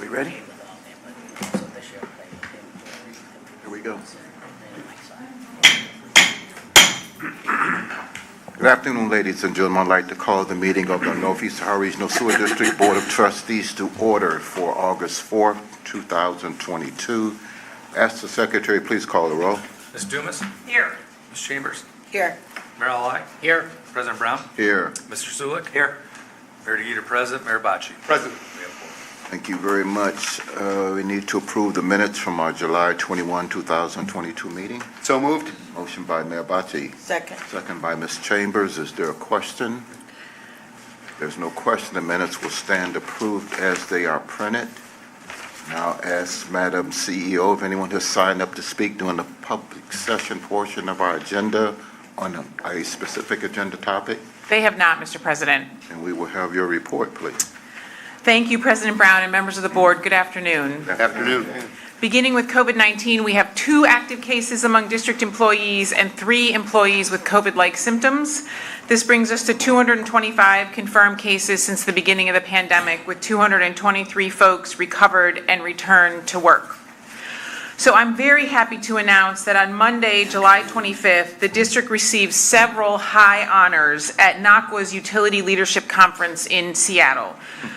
We ready? Here we go. Good afternoon, ladies and gentlemen. I'd like to call the meeting of the Northeast Ohio Regional Sewer District Board of Trustees to order for August 4th, 2022. Ask the secretary, please call the roll. Ms. Dumas? Here. Ms. Chambers? Here. Mayor Alai? Here. President Brown? Here. Mr. Sulik? Here. Mayor DeGeeter present, Mayor Bocci? Present. Thank you very much. We need to approve the minutes from our July 21, 2022 meeting. So moved. Motion by Mayor Bocci. Second. Second by Ms. Chambers. Is there a question? There's no question. The minutes will stand approved as they are printed. Now ask Madam CEO if anyone has signed up to speak during the public session portion of our agenda on a specific agenda topic, They have not, Mr. President. and we will have your report, please. Thank you, President Brown and members of the board. Good afternoon. Afternoon. Beginning with COVID-19, we have 2 active cases among district employees and 3 employees with COVID-like symptoms. This brings us to 225 confirmed cases since the beginning of the pandemic, with 223 folks recovered and returned to work. So I'm very happy to announce that on Monday, July 25th, the district received several high honors at NACWA's Utility Leadership Conference in Seattle.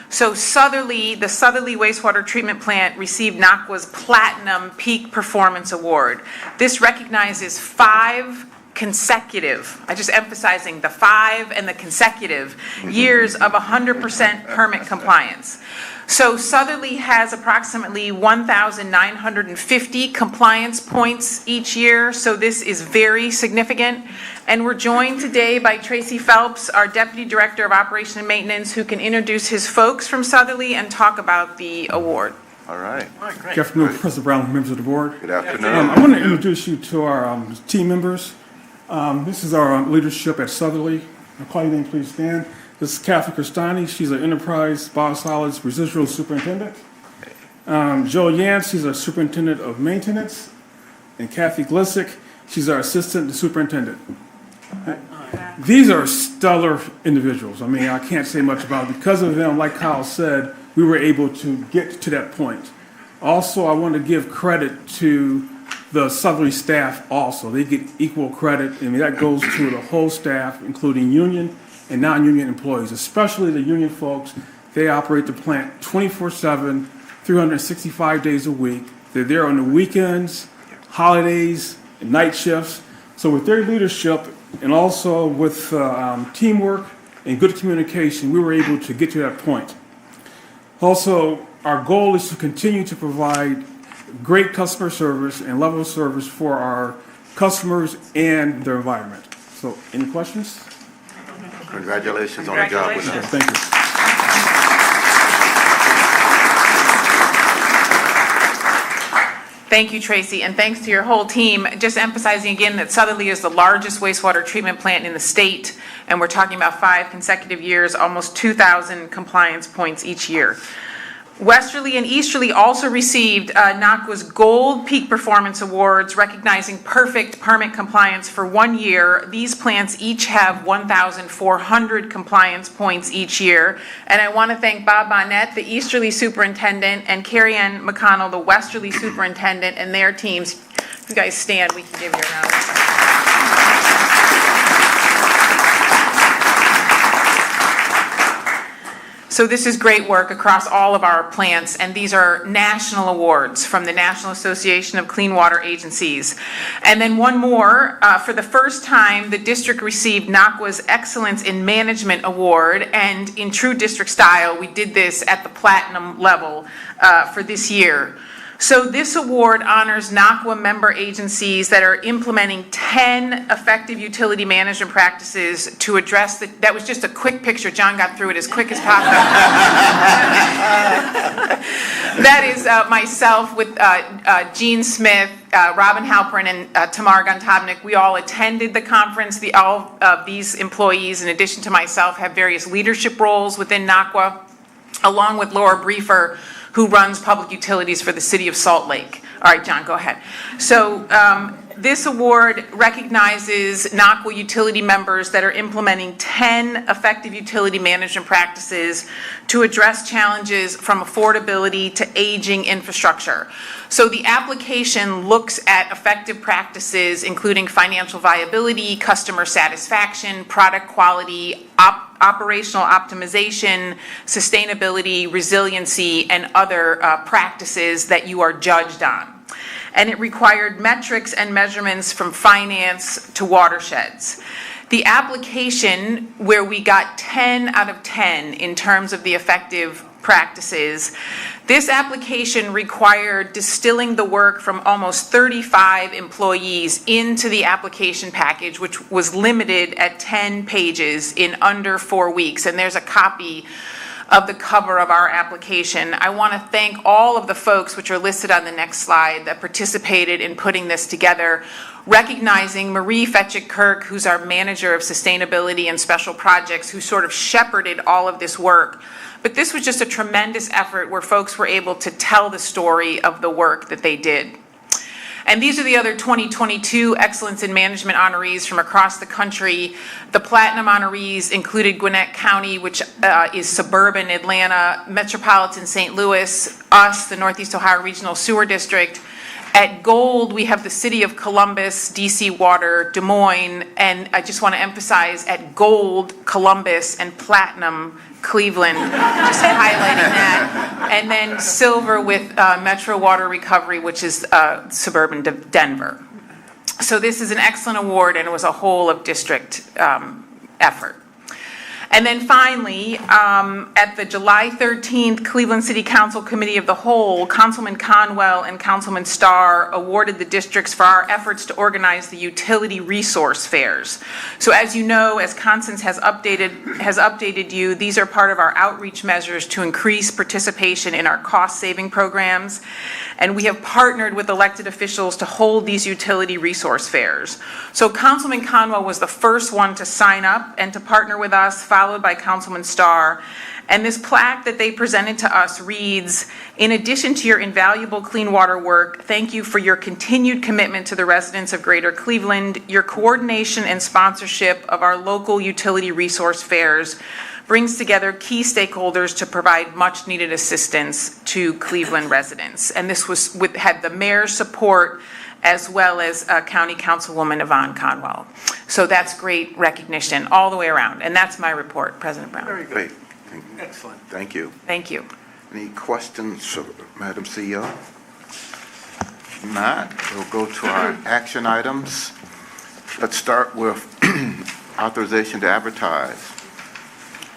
So the Southerly Wastewater Treatment Plant received NACWA's Platinum Peak Performance Award. This recognizes 5 consecutive, I just emphasizing the 5 and the consecutive years of 100% permit compliance. So Southerly has approximately 1,950 compliance points each year, so this is very significant. And we're joined today by Tracy Phelps, our Deputy Director of Operation and Maintenance, who can introduce his folks from Southerly and talk about the award. All right. Good afternoon, President Brown, members of the board. Good afternoon. I want to introduce you to our team members. This is our leadership at Southerly. I'll call your name, please stand. This is Kathy Cristani. She's an enterprise biosolids residual superintendent. Joe Yance, she's our superintendent of maintenance. And Kathy Glisick, she's our assistant superintendent. These are stellar individuals. I mean, I can't say much about it. Because of them, like Kyle said, we were able to get to that point. Also, I want to give credit to the Southerly staff also. They get equal credit. I mean, that goes to the whole staff, including union and non-union employees, especially the union folks. They operate the plant 24/7, 365 days a week. They're there on the weekends, holidays, and night shifts. So with their leadership and also with teamwork and good communication, we were able to get to that point. Also, our goal is to continue to provide great customer service and level of service for our customers and their environment. So, any questions? Congratulations on the job with us. Thank you. Thank you, Tracy, and thanks to your whole team. Just emphasizing again that Southerly is the largest wastewater treatment plant in the state, and we're talking about 5 consecutive years, almost 2,000 compliance points each year. Westerly and Easterly also received NACWA's Gold Peak Performance Awards, recognizing perfect permit compliance for 1 year. These plants each have 1,400 compliance points each year. And I want to thank Bob Bonnet, the Easterly superintendent, and Carrie Ann McConnell, the Westerly superintendent, and their teams. If you guys stand, we can give you a round of applause. So this is great work across all of our plants, and these are national awards from the National Association of Clean Water Agencies. And then one more, for the first time, the district received NACWA's Excellence in Management Award, and in true district style, we did this at the platinum level for this year. So this award honors NACWA member agencies that are implementing 10 effective utility management practices to address that was just a quick picture. John got through it as quick as possible. That is myself with Gene Smith, Robin Halperin, and Tamar Gontobnik. We all attended the conference. All of these employees, in addition to myself, have various leadership roles within NACWA, along with Laura Briefer, who runs public utilities for the city of Salt Lake. All right, John, go ahead. So this award recognizes NACWA utility members that are implementing 10 effective utility management practices to address challenges from affordability to aging infrastructure. So the application looks at effective practices including financial viability, customer satisfaction, product quality, operational optimization, sustainability, resiliency, and other practices that you are judged on. And it required metrics and measurements from finance to watersheds. The application, where we got 10 out of 10 in terms of the effective practices, this application required distilling the work from almost 35 employees into the application package, which was limited at 10 pages in under 4 weeks. And there's a copy of the cover of our application. I want to thank all of the folks, which are listed on the next slide, that participated in putting this together, recognizing Marie Fetchick-Kirk, who's our manager of sustainability and special projects, who sort of shepherded all of this work. But this was just a tremendous effort where folks were able to tell the story of the work that they did. And these are the other 2022 Excellence in Management honorees from across the country. The Platinum honorees included Gwinnett County, which is suburban Atlanta, Metropolitan St. Louis, us, the Northeast Ohio Regional Sewer District. At Gold, we have the City of Columbus, DC Water, Des Moines, and I just want to emphasize at Gold, Columbus, and Platinum, Cleveland, just highlighting that. And then silver with Metro Water Recovery, which is suburban Denver. So this is an excellent award, and it was a whole of district effort. And then finally, at the July 13th Cleveland City Council Committee of the Whole, Councilman Conwell and Councilman Starr awarded the districts for our efforts to organize the utility resource fairs. So as you know, as Constance has updated you, these are part of our outreach measures to increase participation in our cost-saving programs. And we have partnered with elected officials to hold these utility resource fairs. So Councilman Conwell was the first one to sign up and to partner with us, followed by Councilman Starr. And this plaque that they presented to us reads, "In addition to your invaluable clean water work, thank you for your continued commitment to the residents of Greater Cleveland. Your coordination and sponsorship of our local utility resource fairs brings together key stakeholders to provide much needed assistance to Cleveland residents." And this had the mayor's support as well as County Councilwoman Yvonne Conwell. So that's great recognition all the way around. And that's my report, President Brown. Very good. Excellent. Thank you. Thank you. Any questions, Madam CEO? If not, we'll go to our action items. Let's start with authorization to advertise.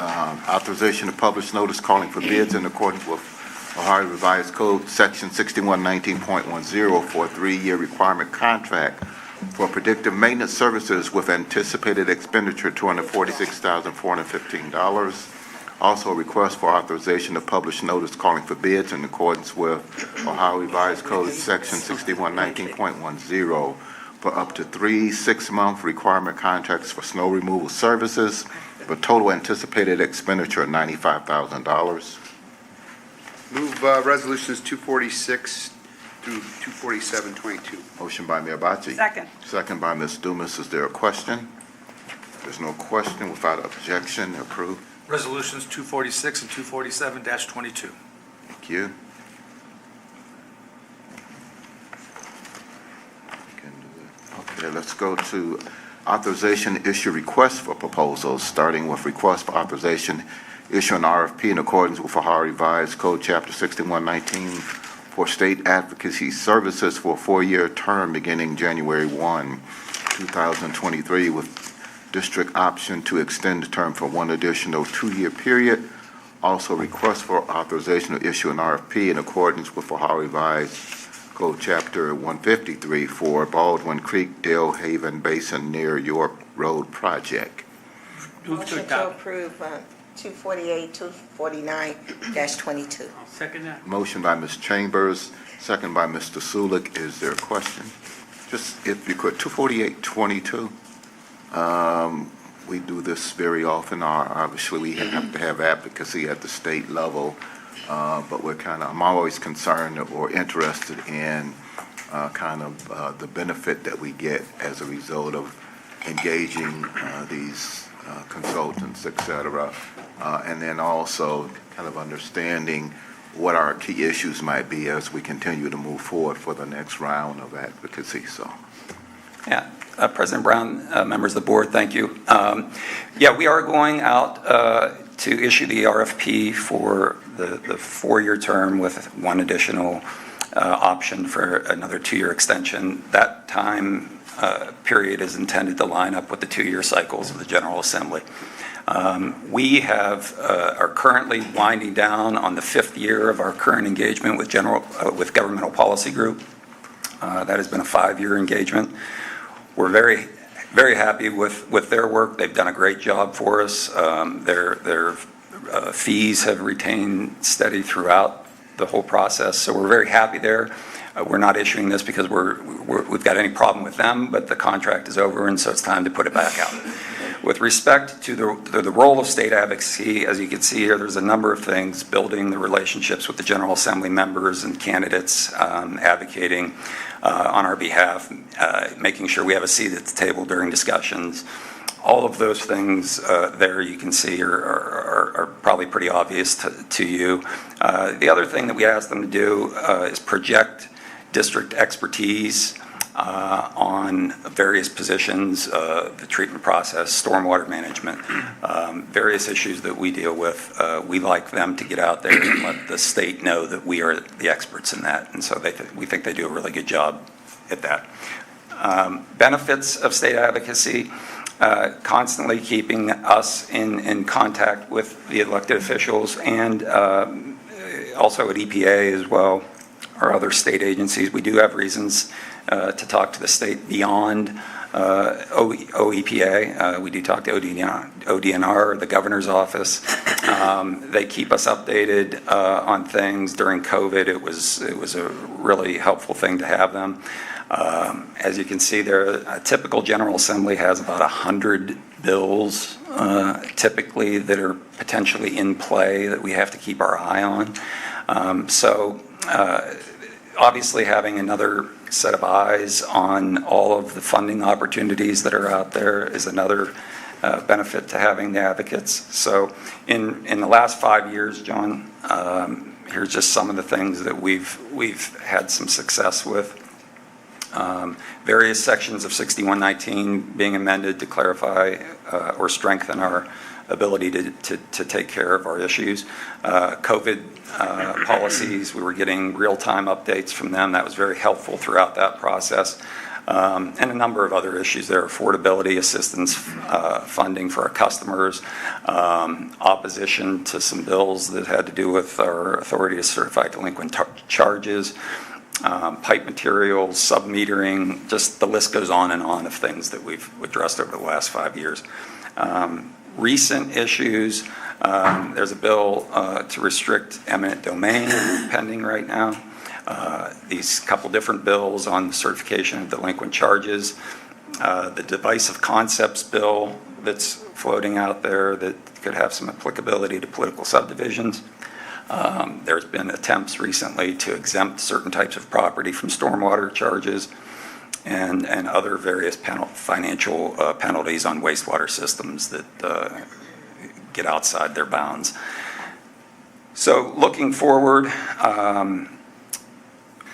Authorization to publish notice calling for bids in accordance with Ohio Revised Code, Section 6119.10 for a 3-year requirement contract for predictive maintenance services with anticipated expenditure $246,415. Also, a request for authorization to publish notice calling for bids in accordance with Ohio Revised Code, Section 6119.10 for up to 3 6-month requirement contracts for snow removal services, with total anticipated expenditure of $95,000. Move resolutions 246 through 24722. Motion by Mayor Bocci. Second. Second by Ms. Dumas. Is there a question? There's no question. Without objection, approved. Resolutions 246 and 247-22. Thank you. Okay, let's go to authorization to issue requests for proposals, starting with request for authorization issue an RFP in accordance with Ohio Revised Code, Chapter 6119 for state advocacy services for a 4-year term beginning January 1, 2023, with district option to extend the term for 1 additional 2-year period. Also, request for authorization to issue an RFP in accordance with Ohio Revised Code, Chapter 153 for Baldwin Creek Dale Haven Basin near York Road project. Motion to approve 248, 249-22. Second that. Motion by Ms. Chambers, second by Mr. Sulik. Is there a question? Just if you could, 24822. We do this very often. Obviously, we have to have advocacy at the state level, but I'm always concerned or interested in the benefit that we get as a result of engaging these consultants, et cetera, and then also kind of understanding what our key issues might be as we continue to move forward for the next round of advocacy. So, Yeah, President Brown, members of the board, thank you. Yeah, we are going out to issue the RFP for the 4-year term with one additional option for another 2-year extension. That time period is intended to line up with the 2-year cycles of the General Assembly. We are currently winding down on the 5th year of our current engagement with Governmental Policy Group. That has been a 5-year engagement. We're very, very happy with their work. They've done a great job for us. Their fees have retained steady throughout the whole process, so we're very happy there. We're not issuing this because we've got any problem with them, but the contract is over, and so it's time to put it back out. With respect to the role of state advocacy, as you can see here, there's a number of things: building the relationships with the General Assembly members and candidates, advocating on our behalf, making sure we have a seat at the table during discussions. All of those things there you can see are probably pretty obvious to you. The other thing that we asked them to do is project district expertise on various positions, the treatment process, stormwater management, various issues that we deal with. We like them to get out there and let the state know that we are the experts in that, and so we think they do a really good job at that. Benefits of state advocacy: constantly keeping us in contact with the elected officials, and also at EPA as well, or other state agencies. We do have reasons to talk to the state beyond OEPA. We do talk to ODNR, the governor's office. They keep us updated on things. During COVID, it was a really helpful thing to have them. As you can see there, a typical General Assembly has about 100 bills typically that are potentially in play that we have to keep our eye on. Obviously, having another set of eyes on all of the funding opportunities that are out there is another benefit to having the advocates. So in the last 5 years, John, here's just some of the things that we've had some success with. Various sections of 6119 being amended to clarify or strengthen our ability to take care of our issues. COVID policies, we were getting real-time updates from them. That was very helpful throughout that process. And a number of other issues there: affordability assistance, funding for our customers, opposition to some bills that had to do with our authority to certify delinquent charges, pipe materials, sub-metering, just the list goes on and on of things that we've addressed over the last 5 years. Recent issues, there's a bill to restrict eminent domain pending right now. These couple different bills on the certification of delinquent charges. The divisive concepts bill that's floating out there that could have some applicability to political subdivisions. There's been attempts recently to exempt certain types of property from stormwater charges, and other various financial penalties on wastewater systems that get outside their bounds. So looking forward,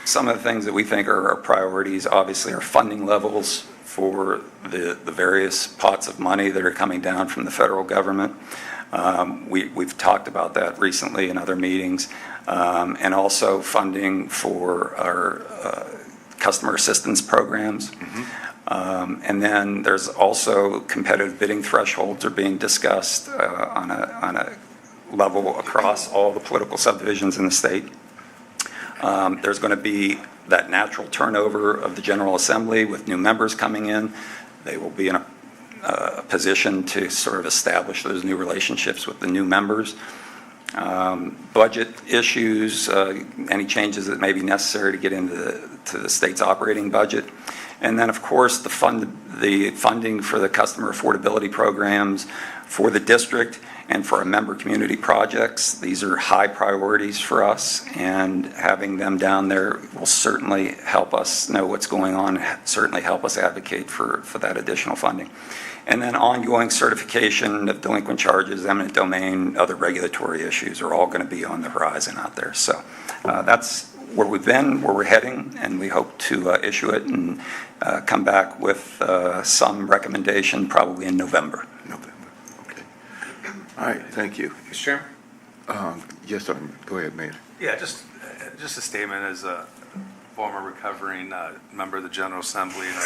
some of the things that we think are our priorities obviously are funding levels for the various pots of money that are coming down from the federal government. We've talked about that recently in other meetings, and also funding for our customer assistance programs. And then there's also competitive bidding thresholds are being discussed on a level across all the political subdivisions in the state. There's going to be that natural turnover of the General Assembly with new members coming in. They will be in a position to sort of establish those new relationships with the new members. Budget issues, any changes that may be necessary to get into the state's operating budget. And then, of course, the funding for the customer affordability programs for the district And for our member community projects, these are high priorities for us, and having them down there will certainly help us know what's going on, certainly help us advocate for that additional funding. And then ongoing certification of delinquent charges, eminent domain, other regulatory issues are all going to be on the horizon out there. So that's where we've been, where we're heading, and we hope to issue it and come back with some recommendation probably in November. Okay. All right, thank you. Mr. Chairman? Yes, sir. Go ahead, Mayor. Yeah, just a statement as a former recovering member of the General Assembly in a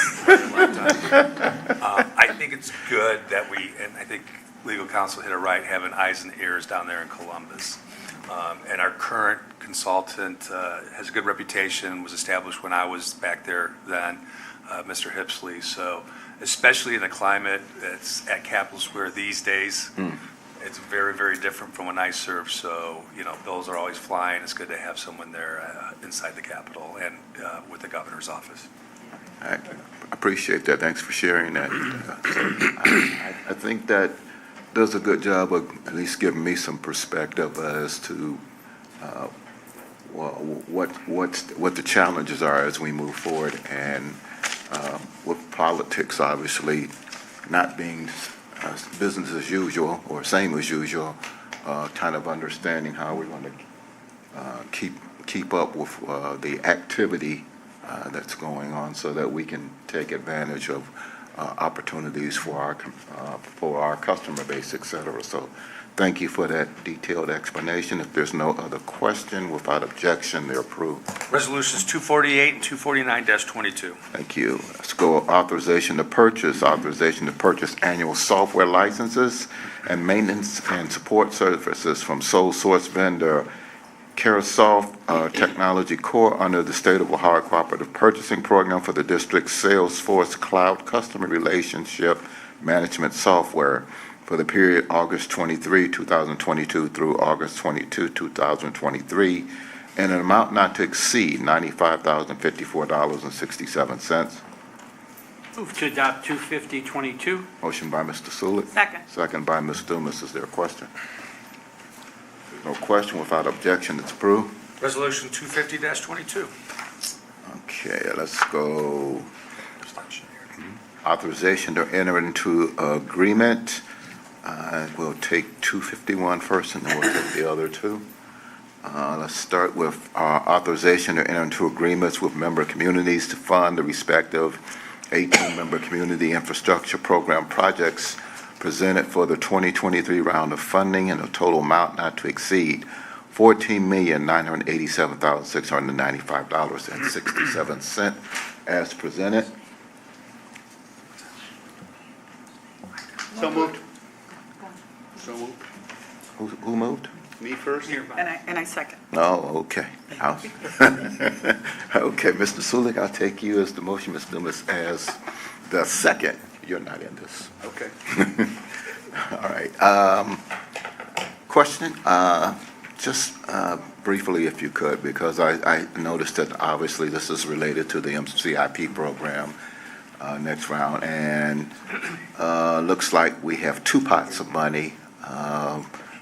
lifetime. I think it's good that and I think legal counsel hit it right, having eyes and ears down there in Columbus. And our current consultant has a good reputation, was established when I was back there then, Mr. Hipsley. So especially in the climate that's at Capitol Square these days, it's very, very different from when I served. So, bills are always flying. It's good to have someone there inside the Capitol and with the governor's office. I appreciate that. Thanks for sharing that. I think that does a good job of at least giving me some perspective as to what the challenges are as we move forward, and with politics obviously not being business as usual or same as usual, kind of understanding how we're going to keep up with the activity that's going on so that we can take advantage of opportunities for our customer base, et cetera. So thank you for that detailed explanation. If there's no other question, without objection, they're approved. Resolutions 248 and 249-22. Thank you. Let's go authorization to purchase annual software licenses and maintenance and support services from sole source vendor Carasoft Technology Corp. under the State of Ohio Cooperative Purchasing Program for the district's Salesforce Cloud Customer Relationship Management Software for the period August 23, 2022 through August 22, 2023, and an amount not to exceed $95,054.67. Move to adopt 250-22. Motion by Mr. Sulik. Second. Second by Ms. Dumas. Is there a question? No question. Without objection, it's approved. Resolution 250-22. Okay, let's go. Authorization to enter into agreement. We'll take 251 first, and then we'll take the other two. Let's start with authorization to enter into agreements with member communities to fund the respective 18 member community infrastructure program projects presented for the 2023 round of funding in a total amount not to exceed $14,987,695.67 as presented. So moved. So moved. Who moved? Me first? And I second. Oh, okay. Okay, Mr. Sulik, I'll take you as the motion, Ms. Dumas as the second. You're not in this. Okay. All right. Question, just briefly if you could, because I noticed that obviously this is related to the MCIP program next round, and looks like we have two pots of money.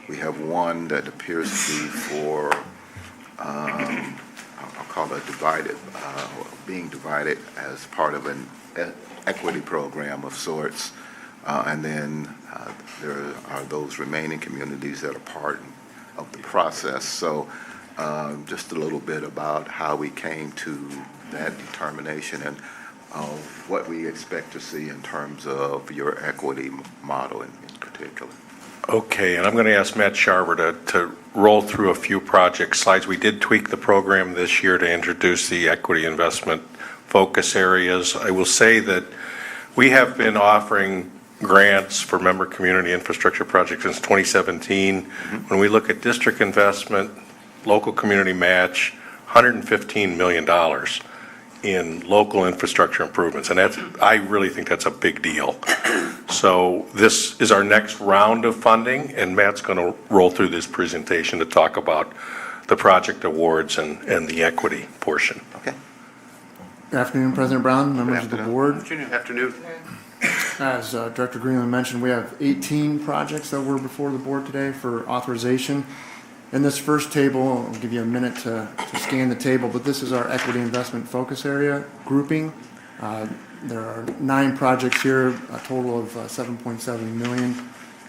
We have one that appears to be for, I'll call it being divided as part of an equity program of sorts. And then there are those remaining communities that are part of the process. So just a little bit about how we came to that determination and what we expect to see in terms of your equity model in particular. Okay, and I'm going to ask Matt Sharver to roll through a few project slides. We did tweak the program this year to introduce the equity investment focus areas. I will say that we have been offering grants for member community infrastructure projects since 2017. When we look at district investment, local community match, $115 million in local infrastructure improvements, and I really think that's a big deal. So this is our next round of funding, and Matt's going to roll through this presentation to talk about the project awards and the equity portion. Okay. Good afternoon, President Brown, members of the board. Afternoon. As Director Greenland mentioned, we have 18 projects that were before the board today for authorization. In this first table, I'll give you a minute to scan the table, but this is our equity investment focus area grouping. There are 9 projects here, a total of $7.7 million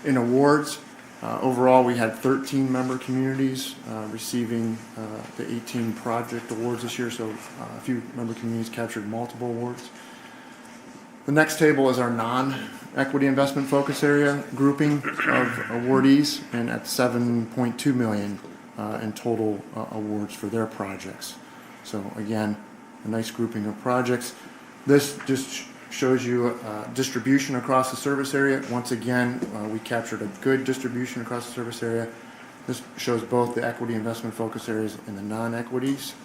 in awards. Overall, we had 13 member communities receiving the 18 project awards this year, so a few member communities captured multiple awards. The next table is our non-equity investment focus area grouping of awardees, and at $7.2 million in total awards for their projects. So again, a nice grouping of projects. This just shows you distribution across the service area. Once again, we captured a good distribution across the service area. This shows both the equity investment focus areas and the non-equities.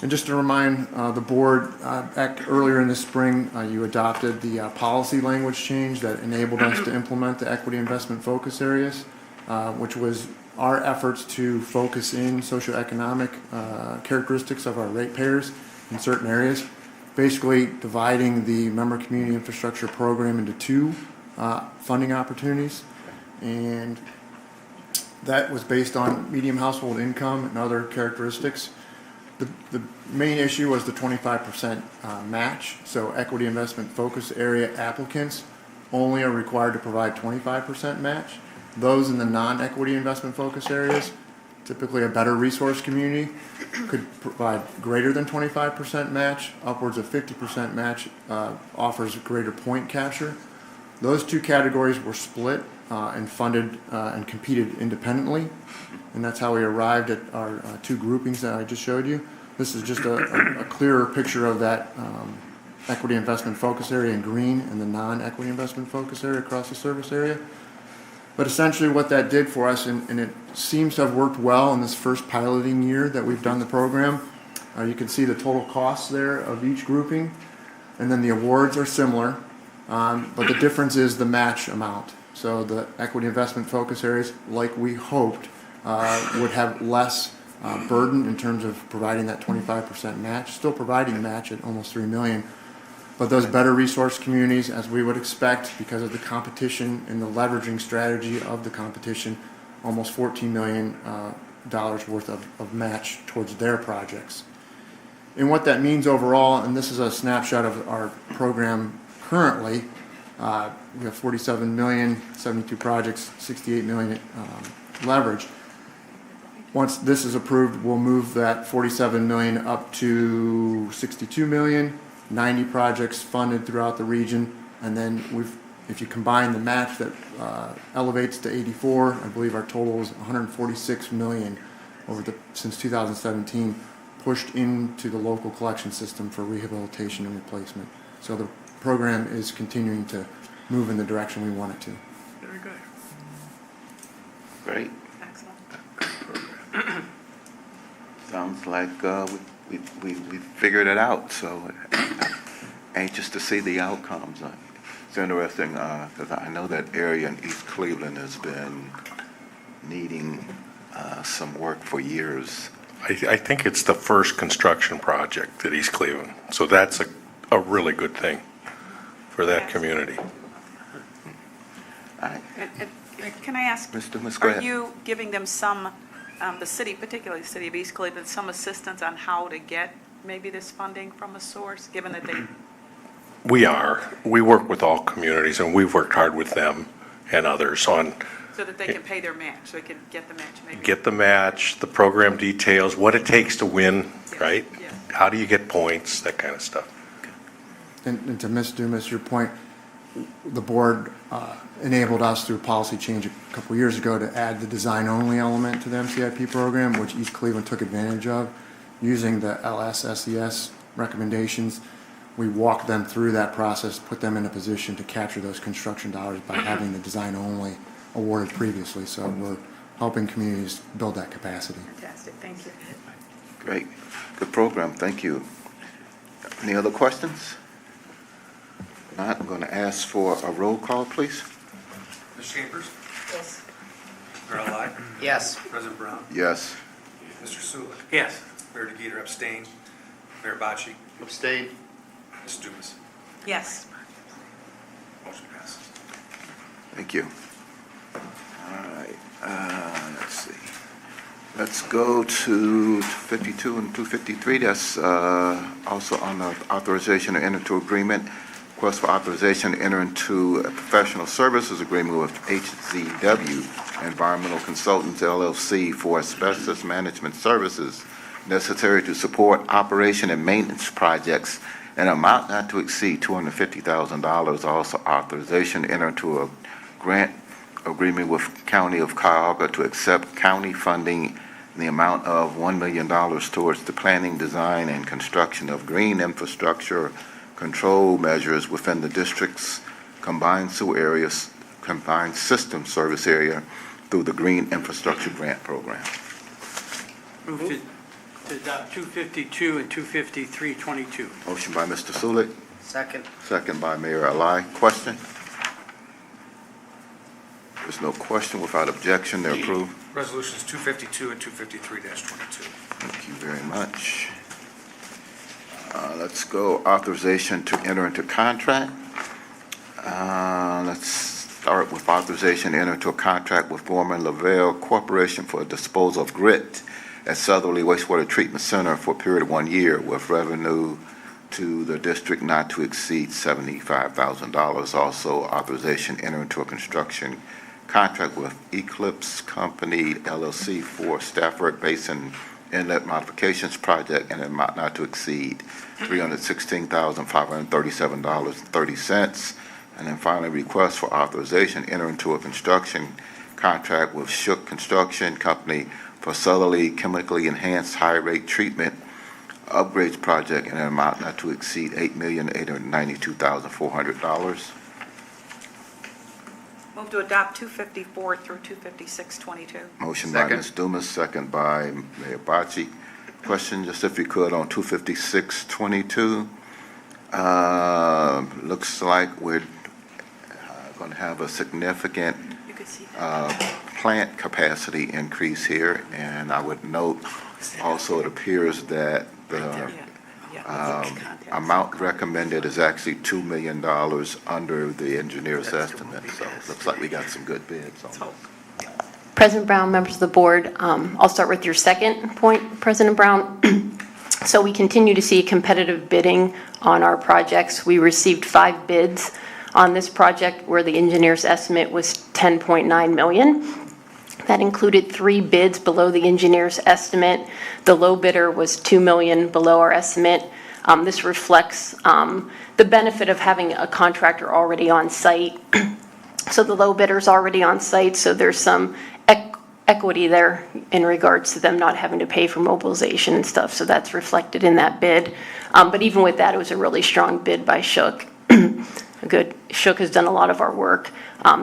And just to remind the board, back earlier in the spring, you adopted the policy language change that enabled us to implement the equity investment focus areas, which was our efforts to focus in socioeconomic characteristics of our ratepayers in certain areas, basically dividing the member community infrastructure program into 2 funding opportunities. And that was based on median household income and other characteristics. The main issue was the 25% match. So equity investment focus area applicants only are required to provide 25% match. Those in the non-equity investment focus areas, typically a better resource community, could provide greater than 25% match. Upwards of 50% match offers greater point capture. Those 2 categories were split and funded and competed independently, and that's how we arrived at our 2 groupings that I just showed you. This is just a clearer picture of that equity investment focus area in green and the non-equity investment focus area across the service area. But essentially what that did for us, and it seems to have worked well in this first piloting year that we've done the program, you can see the total costs there of each grouping, and then the awards are similar, but the difference is the match amount. So the equity investment focus areas, like we hoped, would have less burden in terms of providing that 25% match, still providing match at almost $3 million. But those better resource communities, as we would expect, because of the competition and the leveraging strategy of the competition, almost $14 million worth of match towards their projects. And what that means overall, and this is a snapshot of our program currently, we have 47 million, 72 projects, 68 million leverage. Once this is approved, we'll move that 47 million up to 62 million, 90 projects funded throughout the region, and then if you combine the match, that elevates to 84. I believe our total is 146 million since 2017, pushed into the local collection system for rehabilitation and replacement. So the program is continuing to move in the direction we want it to. Very good. Great. Excellent. Sounds like we figured it out, so anxious to see the outcomes. It's interesting because I know that area in East Cleveland has been needing some work for years. I think it's the first construction project at East Cleveland, so that's a really good thing for that community. Can I ask, Ms. Go are ahead. you giving them some, the city, particularly the city of East Cleveland, some assistance on how to get maybe this funding from a source, given that they... We are. We work with all communities, and we've worked hard with them and others on So that they can pay their match, so they can get the match maybe? get the match, the program details, what it takes to win, right? Yeah. How do you get points, that kind of stuff. And to Ms. Dumas, your point, the board enabled us through a policy change a couple years ago to add the design-only element to the MCIP program, which East Cleveland took advantage of. Using the LSSES recommendations, we walked them through that process, put them in a position to capture those construction dollars by having the design-only awarded previously. So we're helping communities build that capacity. Fantastic, thank you. Great. Good program. Thank you. Any other questions? Not. I'm going to ask for a roll call, please. Ms. Chambers? Yes. Mayor Lai? Yes. President Brown? Yes. Mr. Sulik? Yes. Mayor DeGeeter abstain. Mayor Bocci? Abstain. Ms. Dumas? Yes. Motion passes. Thank you. All right, let's see. Let's go to 52 and 253. That's also on the authorization to enter into agreement. Request for authorization to enter into a professional services agreement with HZW Environmental Consultants LLC for asbestos management services necessary to support operation and maintenance projects an amount not to exceed $250,000. Also authorization to enter into a grant agreement with County of Cuyahoga to accept county funding in the amount of $1 million towards the planning, design, and construction of green infrastructure control measures within the district's combined sewer areas, combined system service area through the Green Infrastructure Grant Program. Move to adopt 252 and 25322. Motion by Mr. Sulik, Second. second by Mayor Ali. Question? There's no question. Without objection, they're approved. Resolutions 252 and 253-22. Thank you very much. Let's go authorization to enter into contract. Let's start with authorization to enter into a contract with Gorman Lavelle Corporation for disposal of grit at Southerly Wastewater Treatment Center for a period of 1 year with revenue to the district not to exceed $75,000. Also authorization to enter into a construction contract with Eclipse Company LLC for Stafford Basin Inlet Modifications Project and an amount not to exceed $316,537.30. And then finally, request for authorization to enter into a construction contract with Shook Construction Company for southerly chemically enhanced high-rate treatment upgrades project and an amount not to exceed $8,892,400. Move to adopt 254 through 25622. Motion by Ms. Dumas, second by Mayor Bocci. Question, just if you could, on 25622. Looks like we're going to have a significant You could see that. plant capacity increase here, and I would note also it appears that the amount recommended is actually $2 million under the engineer's estimate, so it looks like we got some good bids on it. President Brown, members of the board, I'll start with your second point, President Brown. So we continue to see competitive bidding on our projects. We received 5 bids on this project where the engineer's estimate was $10.9 million. That included 3 bids below the engineer's estimate. The low bidder was $2 million below our estimate. This reflects the benefit of having a contractor already on site. So the low bidder's already on site, so there's some equity there in regards to them not having to pay for mobilization and stuff, so that's reflected in that bid. But even with that, it was a really strong bid by Shook. Shook has done a lot of our work.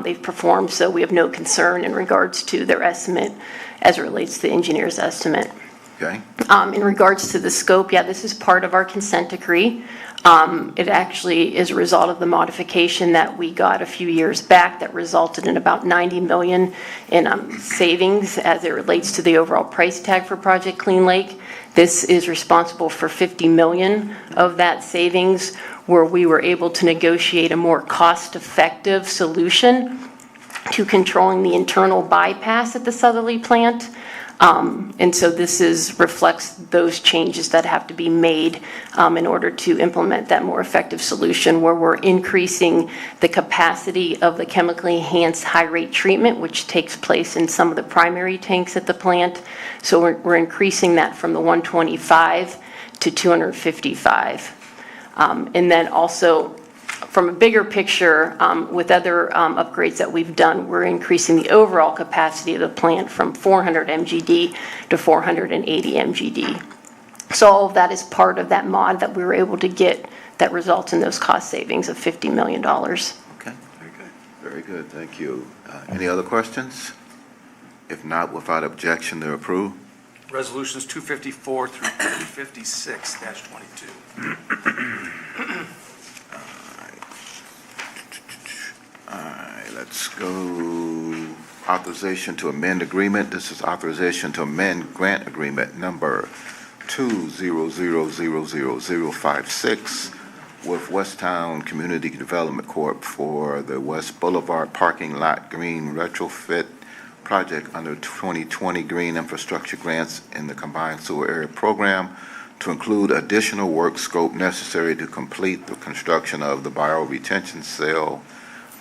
They've performed, so we have no concern in regards to their estimate as it relates to the engineer's estimate. Okay? In regards to the scope, yeah, this is part of our consent decree. It actually is a result of the modification that we got a few years back that resulted in about $90 million in savings as it relates to the overall price tag for Project Clean Lake. This is responsible for $50 million of that savings, where we were able to negotiate a more cost-effective solution to controlling the internal bypass at the Southerly plant. And so this reflects those changes that have to be made in order to implement that more effective solution, where we're increasing the capacity of the chemically enhanced high-rate treatment, which takes place in some of the primary tanks at the plant. So we're increasing that from the 125 to 255. And then also, from a bigger picture, with other upgrades that we've done, we're increasing the overall capacity of the plant from 400 MGD to 480 MGD. So all of that is part of that mod that we were able to get that results in those cost savings of $50 million. Okay, very good. Very good, thank you. Any other questions? If not, without objection, they're approved. Resolutions 254 through 256-22. All right, let's go. Authorization to amend agreement. This is authorization to amend grant agreement number 2000056 with Westtown Community Development Corp. for the West Boulevard Parking Lot Green Retrofit Project under 2020 Green Infrastructure Grants in the Combined Sewer Area Program to include additional work scope necessary to complete the construction of the bioretention cell,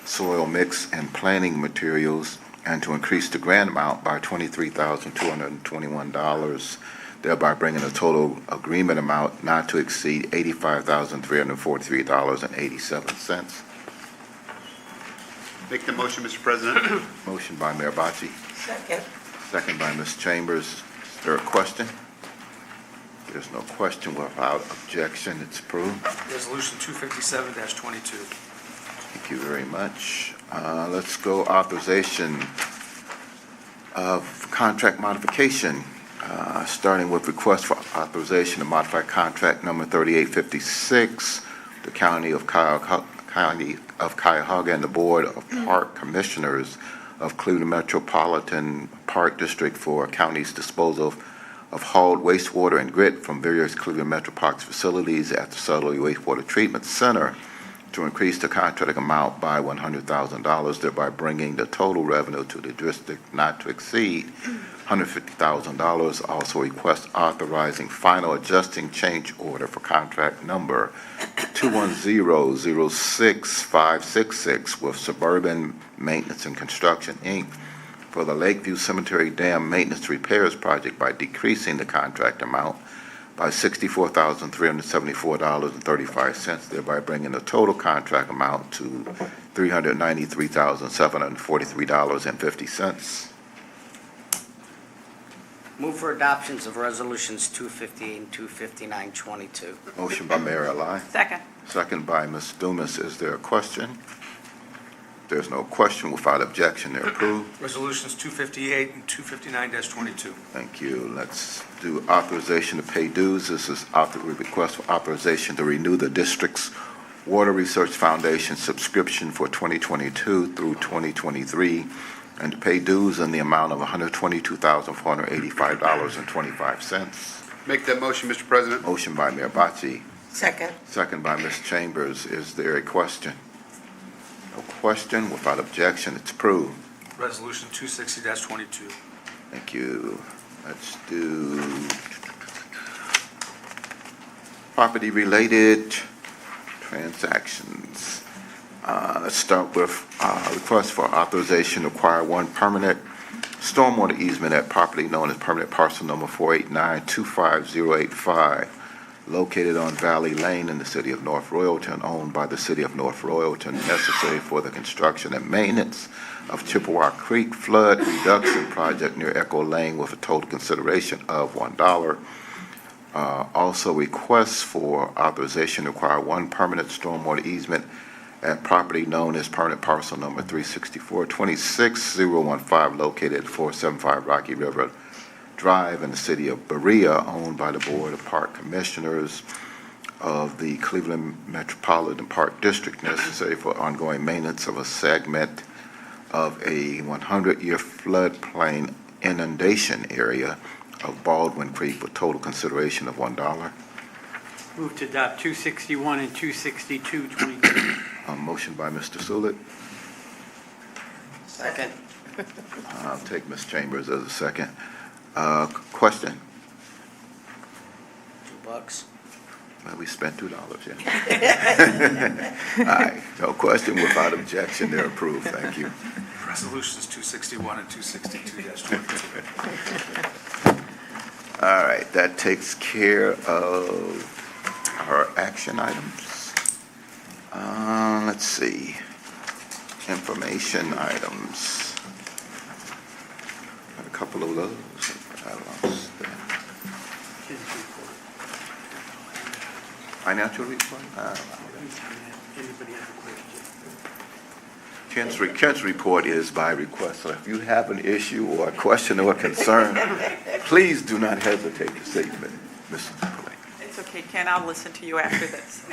soil mix, and planting materials, and to increase the grant amount by $23,221, thereby bringing the total agreement amount not to exceed $85,343.87. Make the motion, Mr. President. Motion by Mayor Bocci, Second. second by Ms. Chambers. Is there a question? There's no question. Without objection, it's approved. Resolution 257-22. Thank you very much. Let's go authorization of contract modification, starting with request for authorization to modify contract number 3856, the County of Cuyahoga and the Board of Park Commissioners of Cleveland Metropolitan Park District for county's disposal of hauled wastewater and grit from various Cleveland Metro Parks facilities at the Southerly Wastewater Treatment Center to increase the contract amount by $100,000, thereby bringing the total revenue to the district not to exceed $150,000. Also request authorizing final adjusting change order for contract number 210-06566 with Suburban Maintenance and Construction, Inc. for the Lakeview Cemetery Dam Maintenance Repairs Project by decreasing the contract amount by $64,374.35, thereby bringing the total contract amount to $393,743.50. Move for adoptions of resolutions 258 and 259-22. Motion by Mayor Ali, Second. second by Ms. Dumas. Is there a question? There's no question. Without objection, they're approved. Resolutions 258 and 259-22. Thank you. Let's do authorization to pay dues. This is request for authorization to renew the district's Water Research Foundation subscription for 2022 through 2023, and to pay dues in the amount of $122,485.25. Make that motion, Mr. President. Motion by Mayor Bocci, Second. second by Ms. Chambers. Is there a question? No question. Without objection, it's approved. Resolution 260-22. Thank you. Let's do property-related transactions. Let's start with request for authorization to acquire one permanent stormwater easement at property known as permanent parcel number 489-25085, located on Valley Lane in the city of North Royalton, owned by the city of North Royalton, necessary for the construction and maintenance of Chippewa Creek Flood Reduction Project near Echo Lane with a total consideration of $1. Also requests for authorization to acquire one permanent stormwater easement at property known as permanent parcel number 364-26015, located at 475 Rocky River Drive in the city of Berea, owned by the Board of Park Commissioners of the Cleveland Metropolitan Park District, necessary for ongoing maintenance of a segment of a 100-year floodplain inundation area of Baldwin Creek with total consideration of $1. Move to adopt 261 and 262-22. Motion by Mr. Sulik. Second. I'll take Ms. Chambers as a second. Question? $2. Well, we spent $2, yeah. All right, no question. Without objection, they're approved. Thank you. Resolutions 261 and 262-22. All right, that takes care of our action items. Let's see. Information items. Got a couple of those. I lost them. Financial report? Anybody have a question? Kent's report is by request, so if you have an issue or a question or a concern, please do not hesitate to say to me, Mrs. Pillay. It's okay, Ken, I'll listen to you after this.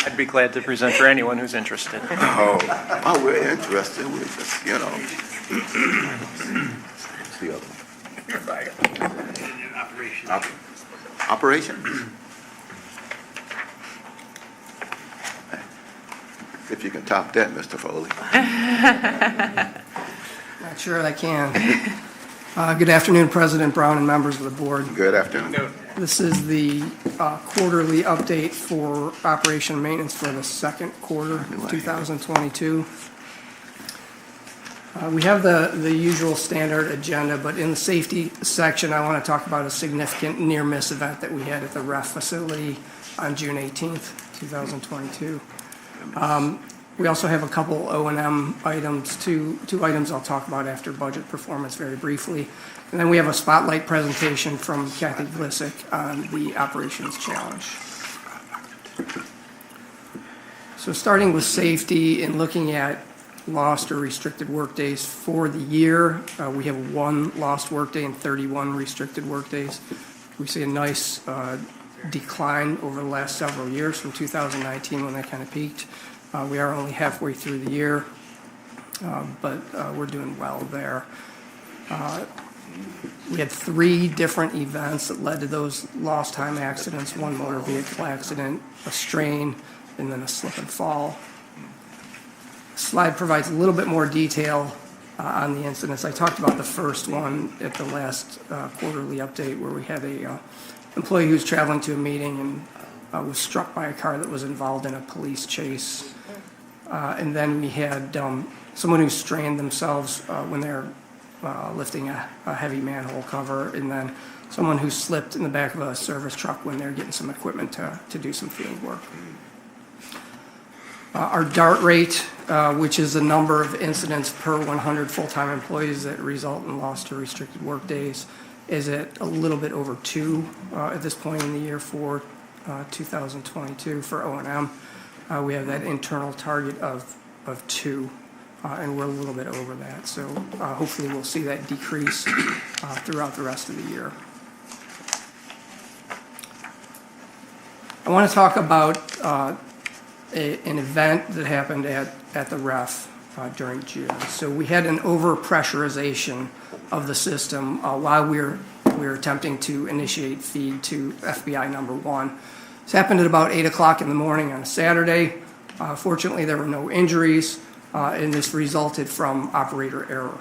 I'd be glad to present for anyone who's interested. Oh, we're interested. We're just, you know. What's the other one? Operation. Operation? If you can top that, Mr. Foley. Not sure I can. Good afternoon, President Brown and members of the board. Good afternoon. This is the quarterly update for operation and maintenance for the second quarter of 2022. We have the usual standard agenda, but in the safety section, I want to talk about a significant near-miss event that we had at the REF facility on June 18th, 2022. We also have a couple O&M items, two items I'll talk about after budget performance very briefly. And then we have a spotlight presentation from Kathy Glissick on the operations challenge. So starting with safety and looking at lost or restricted workdays for the year, we have 1 lost workday and 31 restricted workdays. We see a nice decline over the last several years from 2019 when that kind of peaked. We are only halfway through the year, but we're doing well there. We had 3 different events that led to those lost time accidents, 1 motor vehicle accident, a strain, and then a slip and fall. The slide provides a little bit more detail on the incidents. I talked about the first one at the last quarterly update where we had a employee who was traveling to a meeting and was struck by a car that was involved in a police chase. And then we had someone who strained themselves when they're lifting a heavy manhole cover, and then someone who slipped in the back of a service truck when they're getting some equipment to do some field work. Our DART rate, which is the number of incidents per 100 full-time employees that result in lost or restricted work days, is at a little bit over 2 at this point in the year for 2022 for O&M. We have that internal target of 2, and we're a little bit over that. So hopefully we'll see that decrease throughout the rest of the year. I want to talk about an event that happened at the REF during June. So we had an overpressurization of the system while we were attempting to initiate feed to FBI number 1. This happened at about 8 o'clock in the morning on a Saturday. Fortunately, there were no injuries, and this resulted from operator error.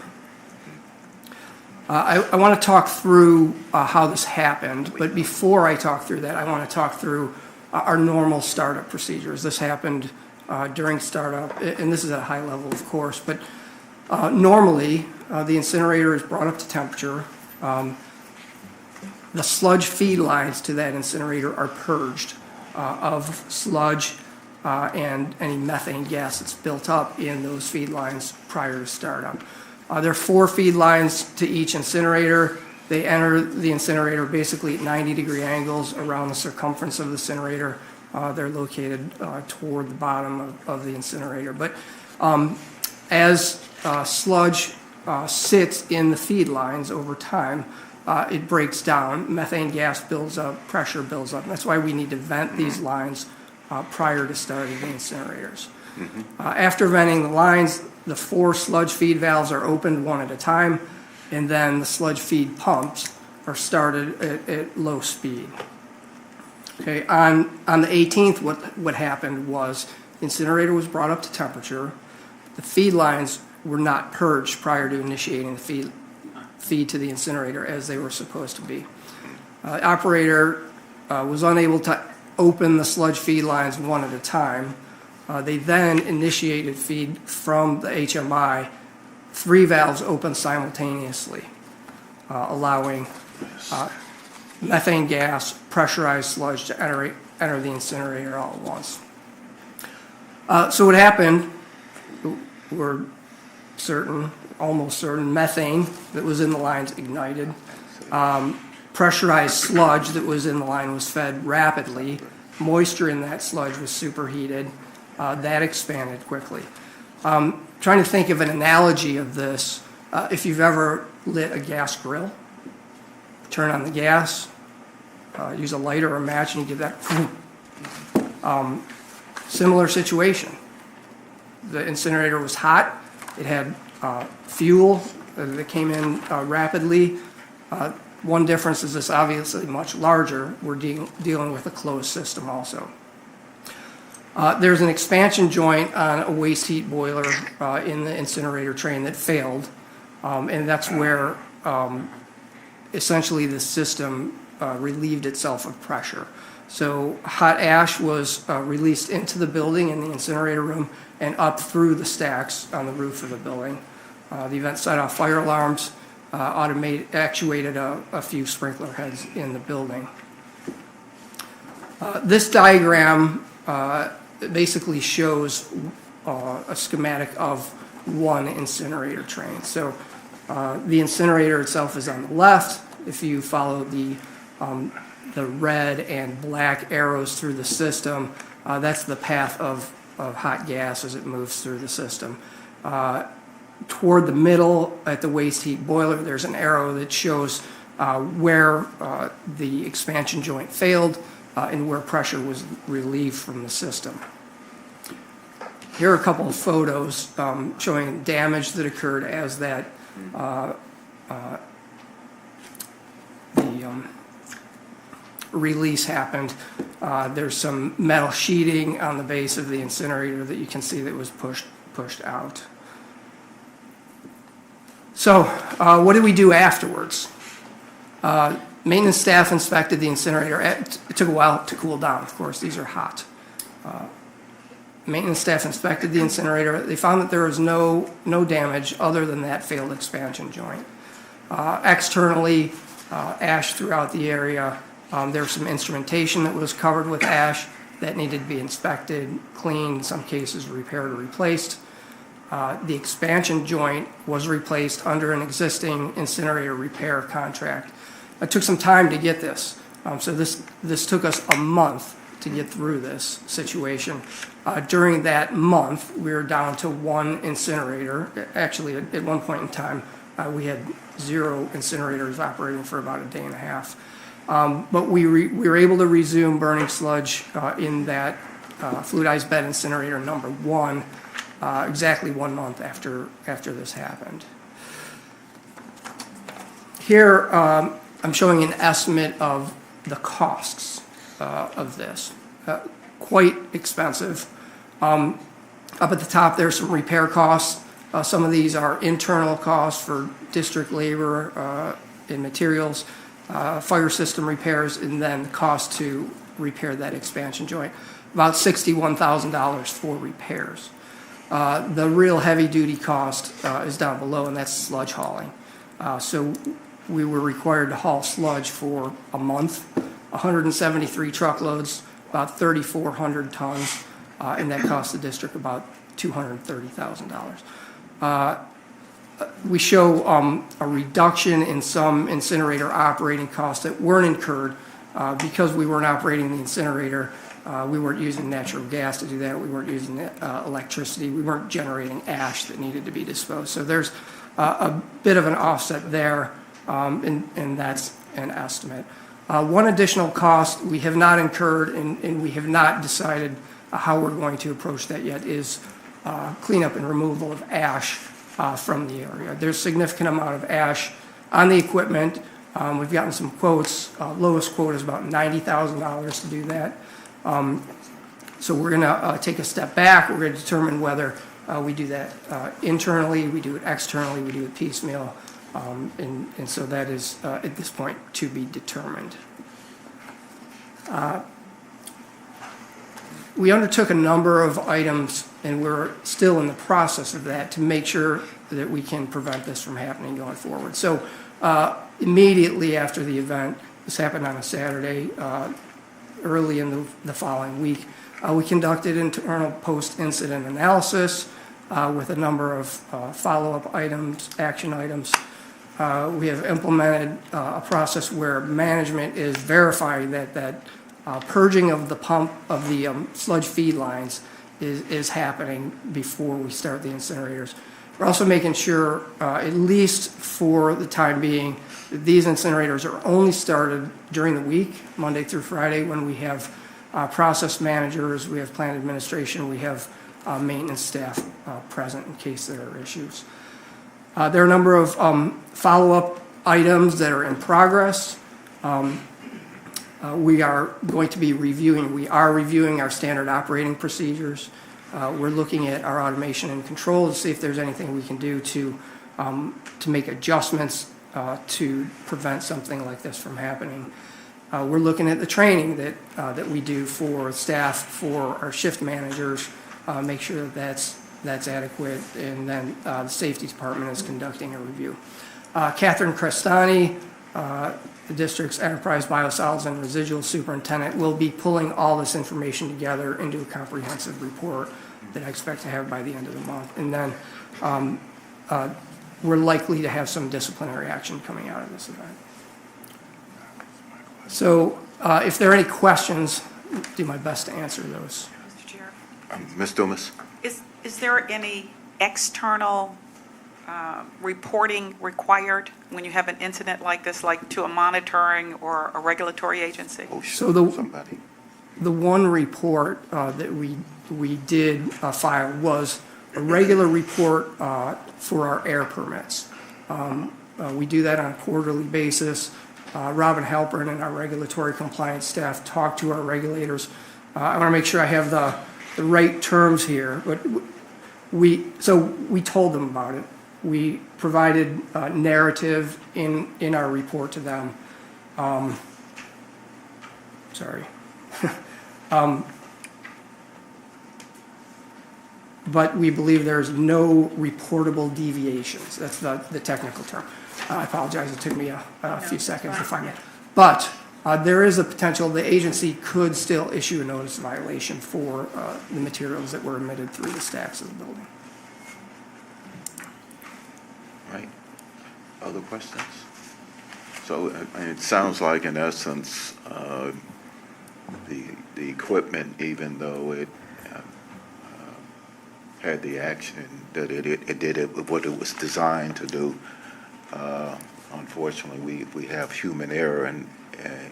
I want to talk through how this happened, but before I talk through that, I want to talk through our normal startup procedures. This happened during startup, and this is at a high level, of course, but normally the incinerator is brought up to temperature. The sludge feed lines to that incinerator are purged of sludge and any methane gas that's built up in those feed lines prior to startup. There are 4 feed lines to each incinerator. They enter the incinerator basically at 90-degree angles around the circumference of the incinerator. They're located toward the bottom of the incinerator. But as sludge sits in the feed lines over time, it breaks down, methane gas builds up, pressure builds up. That's why we need to vent these lines prior to starting the incinerators. After venting the lines, the 4 sludge feed valves are opened one at a time, and then the sludge feed pumps are started at low speed. Okay, on the 18th, what happened was the incinerator was brought up to temperature. The feed lines were not purged prior to initiating the feed to the incinerator as they were supposed to be. The operator was unable to open the sludge feed lines one at a time. They then initiated feed from the HMI, 3 valves open simultaneously, allowing methane gas, pressurized sludge to enter the incinerator all at once. So what happened, we're certain, almost certain, methane that was in the lines ignited. Pressurized sludge that was in the line was fed rapidly. Moisture in that sludge was superheated. That expanded quickly. Trying to think of an analogy of this, if you've ever lit a gas grill, turn on the gas, use a lighter or a match, and you get that. Similar situation. The incinerator was hot. It had fuel that came in rapidly. One difference is this obviously much larger. We're dealing with a closed system also. There's an expansion joint on a waste heat boiler in the incinerator train that failed, and that's where essentially the system relieved itself of pressure. So hot ash was released into the building in the incinerator room and up through the stacks on the roof of the building. The event set off fire alarms, actuated a few sprinkler heads in the building. This diagram basically shows a schematic of one incinerator train. So the incinerator itself is on the left. If you follow the red and black arrows through the system, that's the path of hot gas as it moves through the system. Toward the middle at the waste heat boiler, there's an arrow that shows where the expansion joint failed and where pressure was relieved from the system. Here are a couple of photos showing damage that occurred as that release happened. There's some metal sheeting on the base of the incinerator that you can see that was pushed out. So what did we do afterwards? Maintenance staff inspected the incinerator. It took a while to cool down, of course, these are hot. Maintenance staff inspected the incinerator. They found that there was no damage other than that failed expansion joint. Externally, ash throughout the area. There was some instrumentation that was covered with ash that needed to be inspected, cleaned, in some cases repaired or replaced. The expansion joint was replaced under an existing incinerator repair contract. It took some time to get this. So this took us a month to get through this situation. During that month, we were down to one incinerator. Actually, at one point in time, we had 0 incinerators operating for about a day and a half. But we were able to resume burning sludge in that fluidized bed incinerator number 1 exactly 1 month after this happened. Here, I'm showing an estimate of the costs of this. Quite expensive. Up at the top, there's some repair costs. Some of these are internal costs for district labor and materials, fire system repairs, and then the cost to repair that expansion joint. About $61,000 for repairs. The real heavy-duty cost is down below, and that's sludge hauling. So we were required to haul sludge for a month, 173 truckloads, about 3,400 tons, and that cost the district about $230,000. We show a reduction in some incinerator operating costs that weren't incurred because we weren't operating the incinerator. We weren't using natural gas to do that. We weren't using electricity. We weren't generating ash that needed to be disposed. So there's a bit of an offset there, and that's an estimate. One additional cost we have not incurred and we have not decided how we're going to approach that yet is cleanup and removal of ash from the area. There's a significant amount of ash on the equipment. We've gotten some quotes. Lowest quote is about $90,000 to do that. So we're going to take a step back. We're going to determine whether we do that internally, we do it externally, we do it piecemeal. And so that is, at this point, to be determined. We undertook a number of items, and we're still in the process of that to make sure that we can prevent this from happening going forward. So immediately after the event, this happened on a Saturday, early in the following week, we conducted internal post-incident analysis with a number of follow-up items, action items. We have implemented a process where management is verifying that purging of the pump of the sludge feed lines is happening before we start the incinerators. We're also making sure, at least for the time being, that these incinerators are only started during the week, Monday through Friday, when we have process managers, we have plant administration, we have maintenance staff present in case there are issues. There are a number of follow-up items that are in progress. We are going to be reviewing our standard operating procedures. We're looking at our automation and control to see if there's anything we can do to make adjustments to prevent something like this from happening. We're looking at the training that we do for staff, for our shift managers, make sure that that's adequate, and then the safety department is conducting a review. Catherine Crestani, the district's enterprise biosolids and residual superintendent, will be pulling all this information together into a comprehensive report that I expect to have by the end of the month. And then we're likely to have some disciplinary action coming out of this event. So if there are any questions, I'll do my best to answer those. Mr. Chair, Ms. Dumas? is there any external reporting required when you have an incident like this, like to a monitoring or a regulatory agency? So the one report that we did file was a regular report for our air permits. We do that on a quarterly basis. Robin Halpern and our regulatory compliance staff talk to our regulators. I want to make sure I have the right terms here, but we told them about it. We provided narrative in our report to them. Sorry. But we believe there's no reportable deviations. That's the technical term. I apologize, it took me a few seconds to find it. But there is a potential the agency could still issue a notice of violation for the materials that were emitted through the stacks of the building. Right. Other questions? So it sounds like, in essence, the equipment, even though it had the action that it did what it was designed to do, unfortunately, we have human error and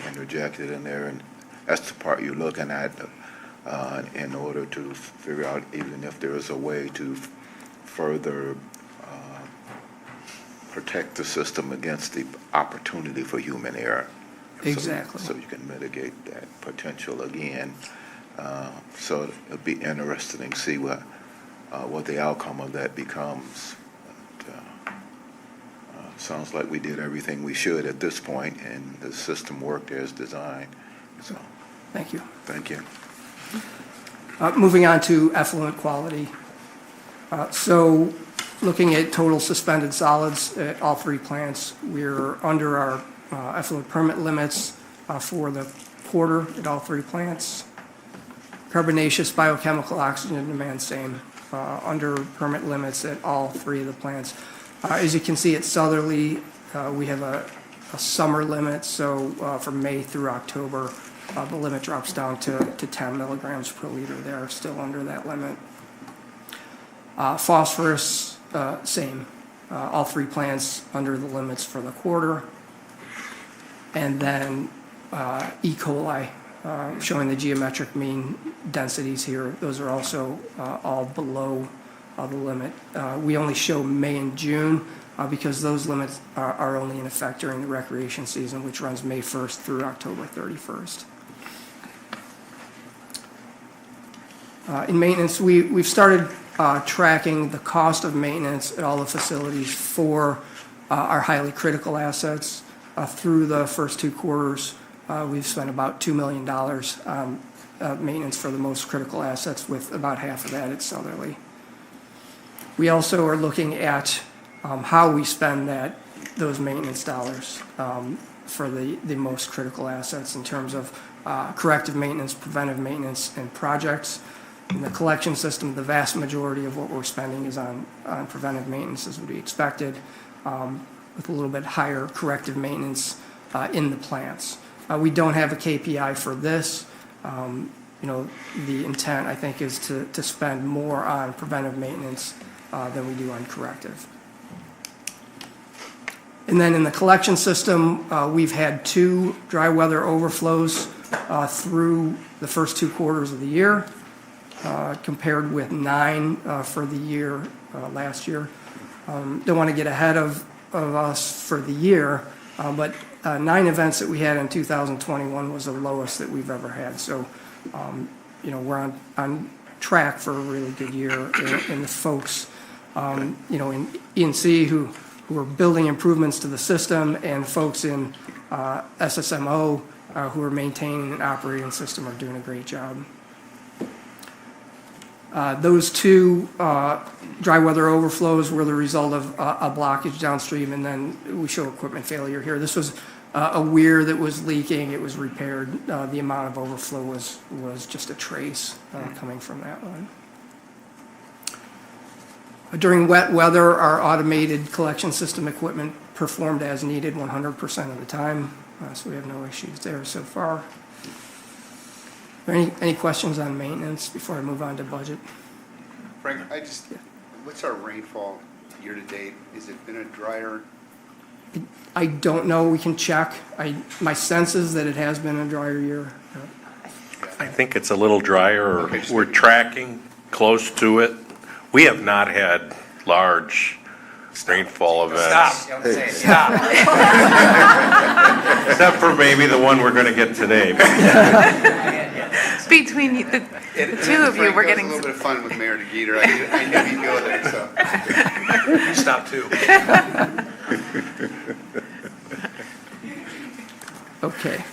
interjected in there, and that's the part you're looking at in order to figure out even if there is a way to further protect the system against the opportunity for human error. Exactly. So you can mitigate that potential again. So it'll be interesting to see what the outcome of that becomes. Sounds like we did everything we should at this point, and the system worked as designed. So, thank you. Thank you. Moving on to effluent quality. So looking at total suspended solids at all three plants, we're under our effluent permit limits for the quarter at all three plants. Carbonaceous biochemical oxygen demand, same, under permit limits at all three of the plants. As you can see at Southerly, we have a summer limit, so from May through October, the limit drops down to 10 milligrams per liter there, still under that limit. Phosphorus, same, all three plants under the limits for the quarter. And then E. coli, showing the geometric mean densities here, those are also all below the limit. We only show May and June because those limits are only in effect during the recreation season, which runs May 1st through October 31st. In maintenance, we've started tracking the cost of maintenance at all the facilities for our highly critical assets. Through the first two quarters, we've spent about $2 million on maintenance for the most critical assets, with about half of that at Southerly. We also are looking at how we spend those maintenance dollars for the most critical assets in terms of corrective maintenance, preventive maintenance, and projects. In the collection system, the vast majority of what we're spending is on preventive maintenance, as would be expected, with a little bit higher corrective maintenance in the plants. We don't have a KPI for this. The intent, I think, is to spend more on preventive maintenance than we do on corrective. And then in the collection system, we've had 2 dry weather overflows through the first 2 quarters of the year, compared with 9 for the year last year. Don't want to get ahead of us for the year, but 9 events that we had in 2021 was the lowest that we've ever had. So, we're on track for a really good year. And the folks, in E&C who are building improvements to the system, and folks in SSMO who are maintaining and operating the system are doing a great job. Those 2 dry weather overflows were the result of a blockage downstream, and then we show equipment failure here. This was a weir that was leaking. It was repaired. The amount of overflow was just a trace coming from that one. During wet weather, our automated collection system equipment performed as needed 100% of the time, so we have no issues there so far. Any questions on maintenance before I move on to budget? Frank, what's our rainfall year-to-date? Has it been a drier? I don't know. We can check. My sense is that it has been a drier year. I think it's a little drier, or we're tracking close to it. We have not had large rainfall events. Stop. Don't say it. Stop. Except for maybe the one we're going to get today. Between the 2 of you, we're getting. A little bit of fun with Mayor DeGeeter. I knew he'd go there, so. You stop too. Okay.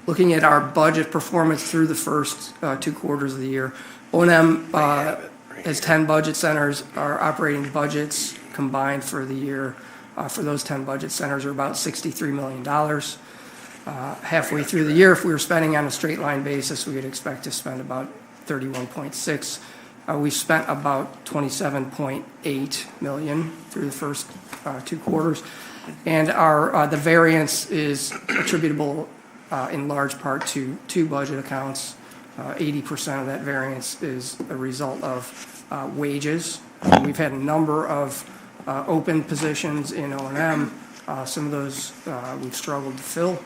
Looking at our budget performance through the first 2 quarters of the year, O&M has 10 budget centers. Our operating budgets combined for the year for those 10 budget centers are about $63 million. Halfway through the year, if we were spending on a straight line basis, we would expect to spend about 31.6. We spent about 27.8 million through the first 2 quarters, and the variance is attributable in large part to 2 budget accounts. 80% of that variance is a result of wages. We've had a number of open positions in O&M. Some of those we've struggled to fill.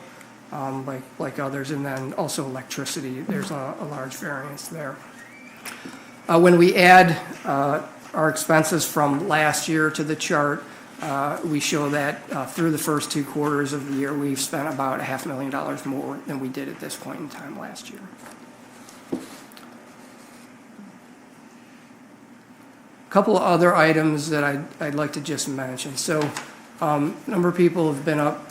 Like others, and then also electricity, there's a large variance there. When we add our expenses from last year to the chart, we show that through the first 2 quarters of the year, we've spent about $500,000 more than we did at this point in time last year. A couple of other items that I'd like to just mention. So, a number of people have been up